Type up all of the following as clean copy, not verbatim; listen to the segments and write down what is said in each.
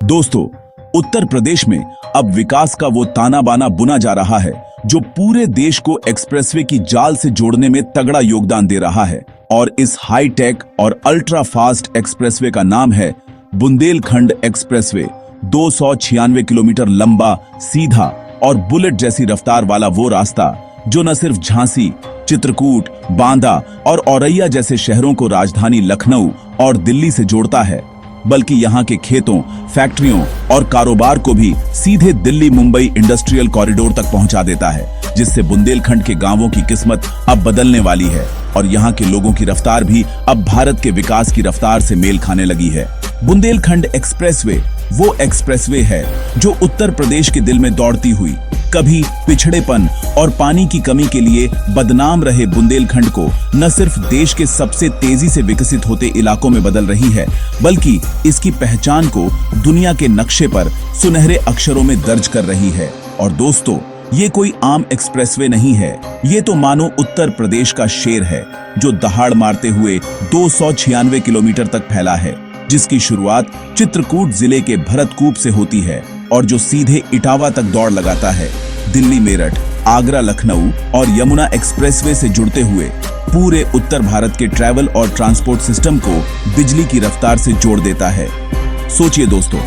दोस्तों, उत्तर प्रदेश में अब विकास का वो ताना बाना बुना जा रहा है जो पूरे देश को एक्सप्रेसवे की जाल से जोड़ने में तगड़ा योगदान दे रहा है। और इस हाई टेक और अल्ट्रा फास्ट एक्सप्रेसवे का नाम है बुंदेलखंड एक्सप्रेसवे। 296 किलोमीटर लंबा, सीधा और बुलेट जैसी रफ्तार वाला वो रास्ता जो न सिर्फ झांसी, चित्रकूट, बांदा और औरैया जैसे शहरों को राजधानी लखनऊ और दिल्ली से जोड़ता है, बल्कि यहाँ के खेतों, फैक्ट्रियों और कारोबार को भी सीधे दिल्ली मुंबई इंडस्ट्रियल कॉरिडोर तक पहुंचा देता है, जिससे बुंदेलखंड के गांवों की किस्मत अब बदलने वाली है और यहाँ के लोगों की रफ्तार भी अब भारत के विकास की रफ्तार से मेल खाने लगी है। बुंदेलखंड एक्सप्रेसवे वो एक्सप्रेसवे है जो उत्तर प्रदेश के दिल में दौड़ती हुई कभी पिछड़ेपन और पानी की कमी के लिए बदनाम रहे बुंदेलखंड को न सिर्फ देश के सबसे तेजी से विकसित होते इलाकों में बदल रही है, बल्कि इसकी पहचान को दुनिया के नक्शे पर सुनहरे अक्षरों में दर्ज कर रही है। और दोस्तों, ये कोई आम एक्सप्रेसवे नहीं है, ये तो मानो उत्तर प्रदेश का शेर है जो दहाड़ मारते हुए 296 किलोमीटर तक फैला है, जिसकी शुरुआत चित्रकूट जिले के भरतकूप से होती है और जो सीधे इटावा तक दौड़ लगाता है। दिल्ली मेरठ, आगरा लखनऊ और यमुना एक्सप्रेसवे से जुड़ते हुए पूरे उत्तर भारत के ट्रैवल और ट्रांसपोर्ट सिस्टम को बिजली की रफ्तार से जोड़ देता है। सोचिए दोस्तों,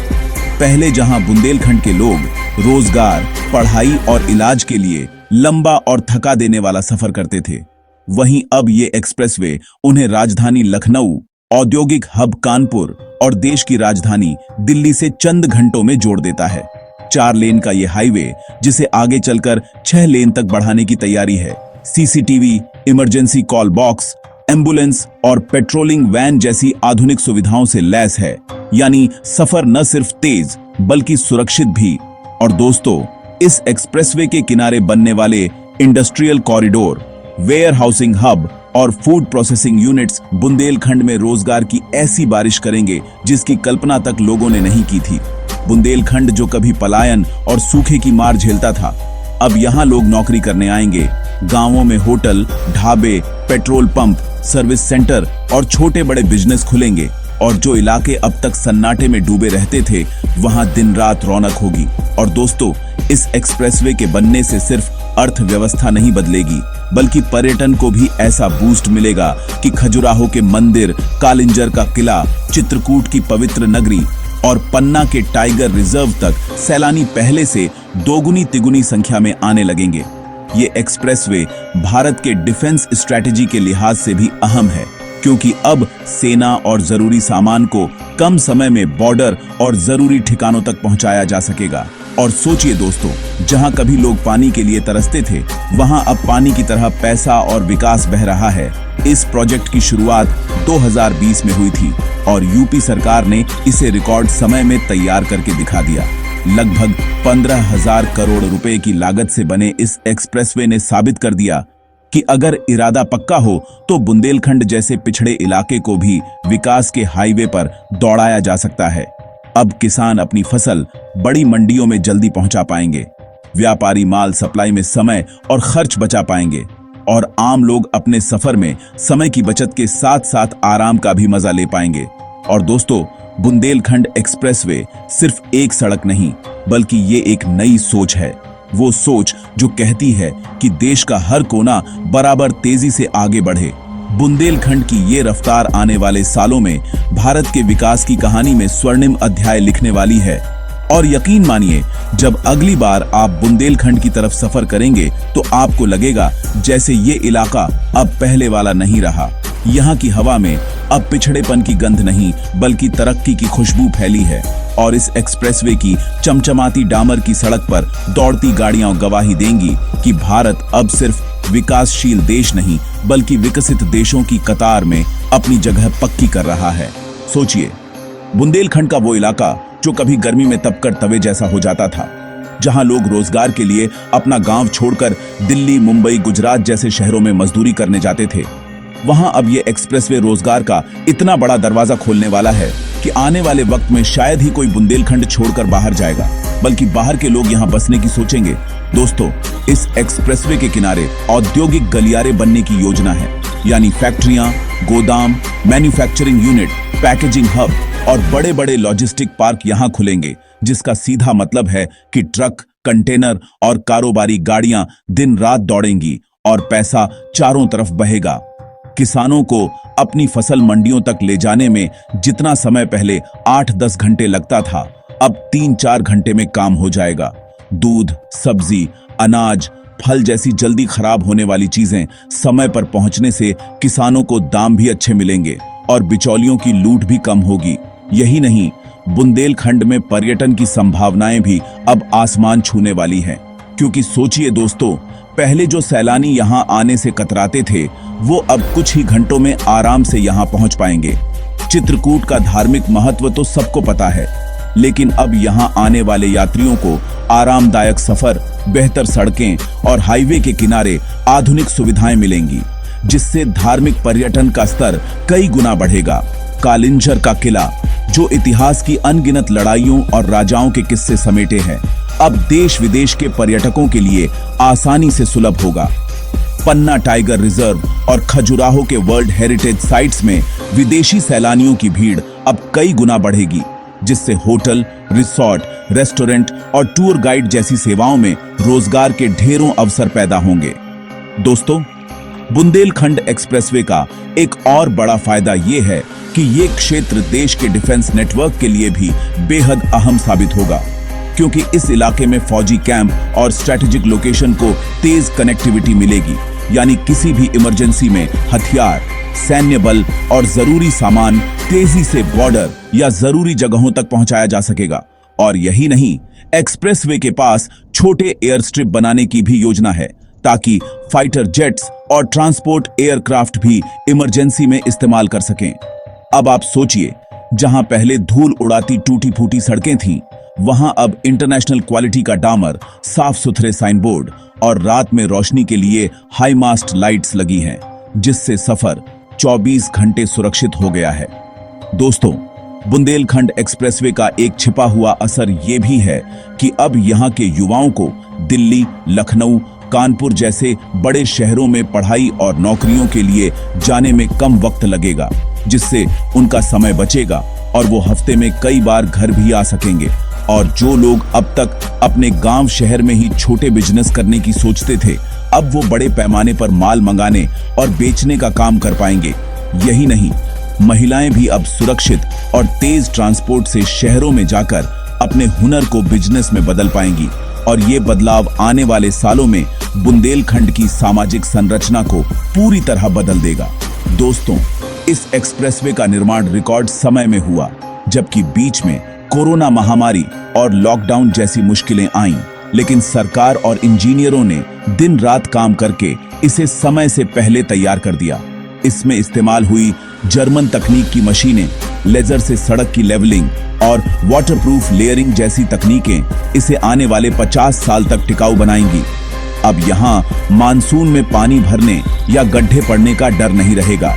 पहले जहां बुंदेलखंड के लोग रोजगार, पढ़ाई और इलाज के लिए लंबा और थका देने वाला सफर करते थे, वहीं अब ये एक्सप्रेसवे उन्हें राजधानी लखनऊ, औद्योगिक हब कानपुर और देश की राजधानी दिल्ली से चंद घंटों में जोड़ देता है। 4 लेन का ये हाईवे, जिसे आगे चलकर 6 लेन तक बढ़ाने की तैयारी है, CCTV, emergency call box, ambulance और पेट्रोलिंग वैन जैसी आधुनिक सुविधाओं से लैस है। यानी सफर न सिर्फ तेज बल्कि सुरक्षित भी। और दोस्तों, इस एक्सप्रेसवे के किनारे बनने वाले industrial corridor, warehousing hub और फूड प्रोसेसिंग यूनिट्स बुंदेलखंड में रोजगार की ऐसी बारिश करेंगे जिसकी कल्पना तक लोगों ने नहीं की थी। बुंदेलखंड जो कभी पलायन और सूखे की मार झेलता था, अब यहाँ लोग नौकरी करने आएंगे। गांवों में होटल, ढाबे, पेट्रोल पंप, सर्विस सेंटर और छोटे बड़े बिजनेस खुलेंगे और जो इलाके अब तक सन्नाटे में डूबे रहते थे, वहां दिन रात रौनक होगी। और दोस्तों, इस एक्सप्रेसवे के बनने से सिर्फ अर्थव्यवस्था नहीं बदलेगी, बल्कि पर्यटन को भी ऐसा बूस्ट मिलेगा कि खजुराहो के मंदिर, कालिंजर का किला, चित्रकूट की पवित्र नगरी और पन्ना के टाइगर रिजर्व तक सैलानी पहले से दोगुनी तिगुनी संख्या में आने लगेंगे। ये एक्सप्रेसवे भारत के डिफेंस स्ट्रेटेजी के लिहाज से भी अहम है, क्योंकि अब सेना और जरूरी सामान को कम समय में बॉर्डर और जरूरी ठिकानों तक पहुंचाया जा सकेगा। और सोचिए दोस्तों, जहां कभी लोग पानी के लिए तरसते थे, वहां अब पानी की तरह पैसा और विकास बह रहा है। इस प्रोजेक्ट की शुरुआत 2020 में हुई थी और यूपी सरकार ने इसे रिकॉर्ड समय में तैयार करके दिखा दिया। लगभग 15,000 करोड़ रुपए की लागत से बने इस एक्सप्रेसवे ने साबित कर दिया कि अगर इरादा पक्का हो तो बुंदेलखंड जैसे पिछड़े इलाके को भी विकास के हाईवे पर दौड़ाया जा सकता है। अब किसान अपनी फसल बड़ी मंडियों में जल्दी पहुंचा पाएंगे, व्यापारी माल सप्लाई में समय और खर्च बचा पाएंगे और आम लोग अपने सफर में समय की बचत के साथ साथ आराम का भी मजा ले पाएंगे। और दोस्तों, बुंदेलखंड एक्सप्रेसवे सिर्फ एक सड़क नहीं, बल्कि ये एक नई सोच है। वो सोच जो कहती है कि देश का हर कोना बराबर तेजी से आगे बढ़े। बुंदेलखंड की ये रफ्तार आने वाले सालों में भारत के विकास की कहानी में स्वर्णिम अध्याय लिखने वाली है। और यकीन मानिए, जब अगली बार आप बुंदेलखंड की तरफ सफर करेंगे तो आपको लगेगा जैसे ये इलाका अब पहले वाला नहीं रहा। यहाँ की हवा में अब पिछड़ेपन की गंध नहीं, बल्कि तरक्की की खुशबू फैली है। और इस एक्सप्रेसवे की चमचमाती डामर की सड़क पर दौड़ती गाड़ियां गवाही देंगी कि भारत अब सिर्फ विकासशील देश नहीं, बल्कि विकसित देशों की कतार में अपनी जगह पक्की कर रहा है। सोचिए, बुंदेलखंड का वो इलाका जो कभी गर्मी में तपकर तवे जैसा हो जाता था, जहां लोग रोजगार के लिए अपना गांव छोड़कर दिल्ली, मुंबई, गुजरात जैसे शहरों में मजदूरी करने जाते थे, वहां अब ये एक्सप्रेसवे रोजगार का इतना बड़ा दरवाजा खोलने वाला है कि आने वाले वक्त में शायद ही कोई बुंदेलखंड छोड़कर बाहर जाएगा, बल्कि बाहर के लोग यहां बसने की सोचेंगे। दोस्तों, इस एक्सप्रेसवे के किनारे औद्योगिक गलियारे बनने की योजना है यानी फैक्ट्रियां, गोदाम, मैन्युफैक्चरिंग यूनिट, पैकेजिंग हब और बड़े बड़े लॉजिस्टिक पार्क यहां खुलेंगे, जिसका सीधा मतलब है कि ट्रक, कंटेनर और कारोबारी गाड़ियां दिन रात दौड़ेंगी और पैसा चारों तरफ बहेगा। किसानों को अपनी फसल मंडियों तक ले जाने में जितना समय पहले 8-10 घंटे लगता था, अब 3-4 घंटे में काम हो जाएगा। दूध, सब्जी, अनाज, फल जैसी जल्दी खराब होने वाली चीजें समय पर पहुंचने से किसानों को दाम भी अच्छे मिलेंगे और बिचौलियों की लूट भी कम होगी। यही नहीं, बुंदेलखंड में पर्यटन की संभावनाएं भी अब आसमान छूने वाली हैं। क्योंकि सोचिए दोस्तों, पहले जो सैलानी यहां आने से कतराते थे, वो अब कुछ ही घंटों में आराम से यहां पहुंच पाएंगे। चित्रकूट का धार्मिक महत्व तो सबको पता है, लेकिन अब यहां आने वाले यात्रियों को आरामदायक सफर, बेहतर सड़कें और हाईवे के किनारे आधुनिक सुविधाएं मिलेंगी, जिससे धार्मिक पर्यटन का स्तर कई गुना बढ़ेगा। कालिंजर का किला, जो इतिहास की अनगिनत लड़ाइयों और राजाओं के किस्से समेटे हैं, अब देश विदेश के पर्यटकों के लिए आसानी से सुलभ होगा। पन्ना टाइगर रिजर्व और खजुराहो के वर्ल्ड हेरिटेज साइट्स में विदेशी सैलानियों की भीड़ अब कई गुना बढ़ेगी, जिससे होटल, रिसोर्ट, रेस्टोरेंट और टूर गाइड जैसी सेवाओं में रोजगार के ढेरों अवसर पैदा होंगे। दोस्तों, बुंदेलखंड एक्सप्रेसवे का एक और बड़ा फायदा ये है कि ये क्षेत्र देश के डिफेंस नेटवर्क के लिए भी बेहद अहम साबित होगा, क्योंकि इस इलाके में फौजी कैंप और स्ट्रेटेजिक लोकेशन को तेज कनेक्टिविटी मिलेगी, यानी किसी भी इमरजेंसी में हथियार, सैन्य बल और जरूरी सामान तेजी से बॉर्डर या जरूरी जगहों तक पहुंचाया जा सकेगा। और यही नहीं, एक्सप्रेसवे के पास छोटे एयर स्ट्रिप बनाने की भी योजना है, ताकि फाइटर जेट्स और ट्रांसपोर्ट एयरक्राफ्ट भी इमरजेंसी में इस्तेमाल कर सकें। अब आप सोचिए, जहां पहले धूल उड़ाती टूटी फूटी सड़कें थीं, वहां अब इंटरनेशनल क्वालिटी का डामर, साफ सुथरे साइन बोर्ड और रात में रोशनी के लिए हाई मास्ट लाइट्स लगी हैं, जिससे सफर 24 घंटे सुरक्षित हो गया है। दोस्तों, बुंदेलखंड एक्सप्रेसवे का एक छिपा हुआ असर ये भी है कि अब यहाँ के युवाओं को दिल्ली, लखनऊ, कानपुर जैसे बड़े शहरों में पढ़ाई और नौकरियों के लिए जाने में कम वक्त लगेगा, जिससे उनका समय बचेगा और वो हफ्ते में कई बार घर भी आ सकेंगे। और जो लोग अब तक अपने गांव शहर में ही छोटे बिजनेस करने की सोचते थे, अब वो बड़े पैमाने पर माल मंगाने और बेचने का काम कर पाएंगे। यही नहीं, महिलाएं भी अब सुरक्षित और तेज ट्रांसपोर्ट से शहरों में जाकर अपने हुनर को बिजनेस में बदल पाएंगी। और ये बदलाव आने वाले सालों में बुंदेलखंड की सामाजिक संरचना को पूरी तरह बदल देगा। दोस्तों, इस एक्सप्रेसवे का निर्माण रिकॉर्ड समय में हुआ, जबकि बीच में कोरोना महामारी और लॉकडाउन जैसी मुश्किलें आईं, लेकिन सरकार और इंजीनियरों ने दिन रात काम करके इसे समय से पहले तैयार कर दिया। इसमें इस्तेमाल हुई जर्मन तकनीक की मशीनें, लेजर से सड़क की लेवलिंग और वाटरप्रूफ लेयरिंग जैसी तकनीकें इसे आने वाले 50 साल तक टिकाऊ बनाएंगी। अब यहाँ मानसून में पानी भरने या गड्ढे पड़ने का डर नहीं रहेगा।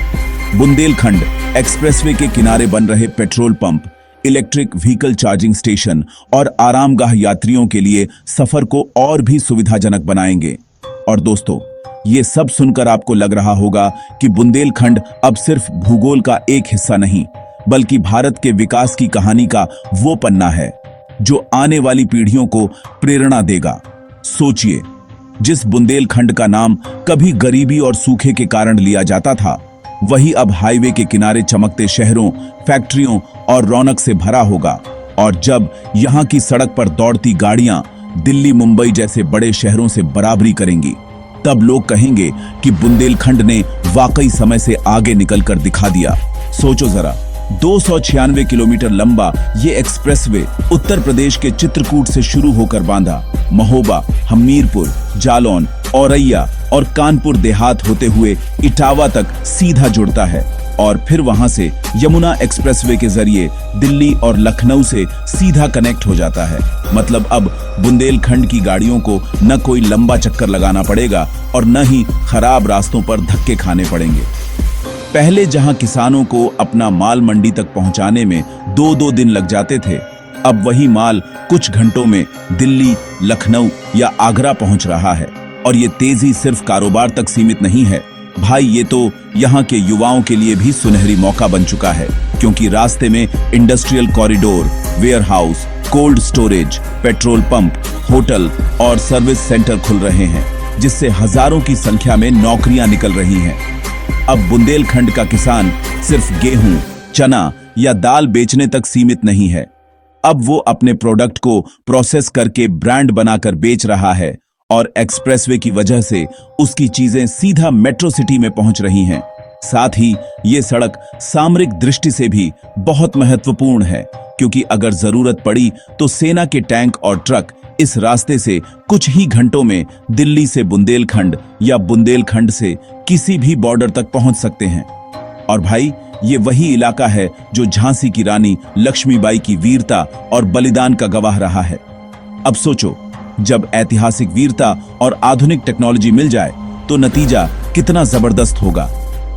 बुंदेलखंड एक्सप्रेसवे के किनारे बन रहे petrol pump, electric vehicle charging station और आरामगाह यात्रियों के लिए सफर को और भी सुविधाजनक बनाएंगे। और दोस्तों, ये सब सुनकर आपको लग रहा होगा कि बुंदेलखंड अब सिर्फ भूगोल का एक हिस्सा नहीं, बल्कि भारत के विकास की कहानी का वो पन्ना है जो आने वाली पीढ़ियों को प्रेरणा देगा। सोचिए, जिस बुंदेलखंड का नाम कभी गरीबी और सूखे के कारण लिया जाता था, वही अब हाईवे के किनारे चमकते शहरों, फैक्ट्रियों और रौनक से भरा होगा। और जब यहाँ की सड़क पर दौड़ती गाड़ियां दिल्ली, मुंबई जैसे बड़े शहरों से बराबरी करेंगी, तब लोग कहेंगे कि बुंदेलखंड ने वाकई समय से आगे निकलकर दिखा दिया। सोचो जरा, 296 किलोमीटर लंबा ये एक्सप्रेसवे उत्तर प्रदेश के चित्रकूट से शुरू होकर बांदा, महोबा, हमीरपुर, जालौन, औरैया और कानपुर देहात होते हुए इटावा तक सीधा जुड़ता है और फिर वहां से यमुना एक्सप्रेसवे के जरिए दिल्ली और लखनऊ से सीधा कनेक्ट हो जाता है। मतलब अब बुंदेलखंड की गाड़ियों को न कोई लंबा चक्कर लगाना पड़ेगा और न ही खराब रास्तों पर धक्के खाने पड़ेंगे। पहले जहां किसानों को अपना माल मंडी तक पहुंचाने में 2-2 दिन लग जाते थे, अब वही माल कुछ घंटों में दिल्ली, लखनऊ या आगरा पहुंच रहा है। और ये तेजी सिर्फ कारोबार तक सीमित नहीं है, भाई ये तो यहाँ के युवाओं के लिए भी सुनहरी मौका बन चुका है, क्योंकि रास्ते में industrial corridor, warehouse, cold storage, petrol pump, hotel और सर्विस सेंटर खुल रहे हैं, जिससे हजारों की संख्या में नौकरियां निकल रही हैं। अब बुंदेलखंड का किसान सिर्फ गेहूं, चना या दाल बेचने तक सीमित नहीं है। अब वो अपने प्रोडक्ट को प्रोसेस करके ब्रांड बनाकर बेच रहा है और एक्सप्रेसवे की वजह से उसकी चीजें सीधा मेट्रो सिटी में पहुंच रही हैं। साथ ही ये सड़क सामरिक दृष्टि से भी बहुत महत्वपूर्ण है, क्योंकि अगर जरूरत पड़ी तो सेना के टैंक और ट्रक इस रास्ते से कुछ ही घंटों में दिल्ली से बुंदेलखंड या बुंदेलखंड से किसी भी बॉर्डर तक पहुंच सकते हैं। और भाई, ये वही इलाका है जो झांसी की रानी लक्ष्मीबाई की वीरता और बलिदान का गवाह रहा है। अब सोचो, जब ऐतिहासिक वीरता और आधुनिक टेक्नोलॉजी मिल जाए तो नतीजा कितना जबरदस्त होगा।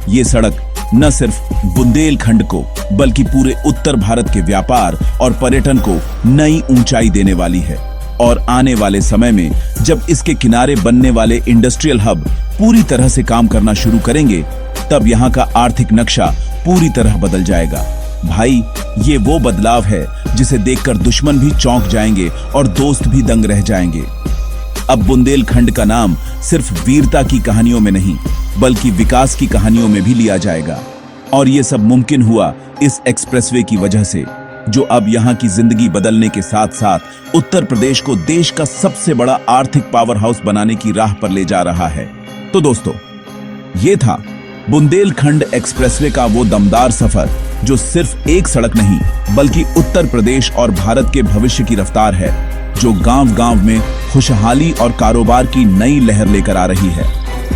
ये सड़क न सिर्फ बुंदेलखंड को बल्कि पूरे उत्तर भारत के व्यापार और पर्यटन को नई ऊंचाई देने वाली है। और आने वाले समय में जब इसके किनारे बनने वाले इंडस्ट्रियल हब पूरी तरह से काम करना शुरू करेंगे, तब यहाँ का आर्थिक नक्शा पूरी तरह बदल जाएगा। भाई, ये वो बदलाव है जिसे देखकर दुश्मन भी चौंक जाएंगे और दोस्त भी दंग रह जाएंगे। अब बुंदेलखंड का नाम सिर्फ वीरता की कहानियों में नहीं, बल्कि विकास की कहानियों में भी लिया जाएगा। और ये सब मुमकिन हुआ इस एक्सप्रेसवे की वजह से, जो अब यहाँ की जिंदगी बदलने के साथ साथ उत्तर प्रदेश को देश का सबसे बड़ा आर्थिक पावर हाउस बनाने की राह पर ले जा रहा है। तो दोस्तों, ये था बुंदेलखंड एक्सप्रेसवे का वो दमदार सफर, जो सिर्फ एक सड़क नहीं बल्कि उत्तर प्रदेश और भारत के भविष्य की रफ्तार है, जो गांव-गांव में खुशहाली और कारोबार की नई लहर लेकर आ रही है।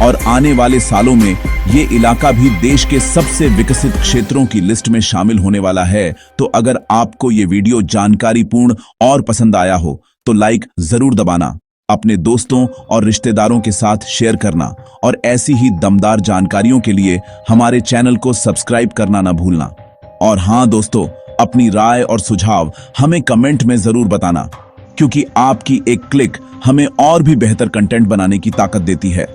और आने वाले सालों में ये इलाका भी देश के सबसे विकसित क्षेत्रों की लिस्ट में शामिल होने वाला है। तो अगर आपको ये वीडियो जानकारीपूर्ण और पसंद आया हो तो लाइक जरूर दबाना, अपने दोस्तों और रिश्तेदारों के साथ शेयर करना, और ऐसी ही दमदार जानकारियों के लिए हमारे चैनल को सब्सक्राइब करना ना भूलना। और हाँ दोस्तों, अपनी राय और सुझाव हमें कमेंट में जरूर बताना, क्योंकि आपकी एक क्लिक हमें और भी बेहतर कंटेंट बनाने की ताकत देती है।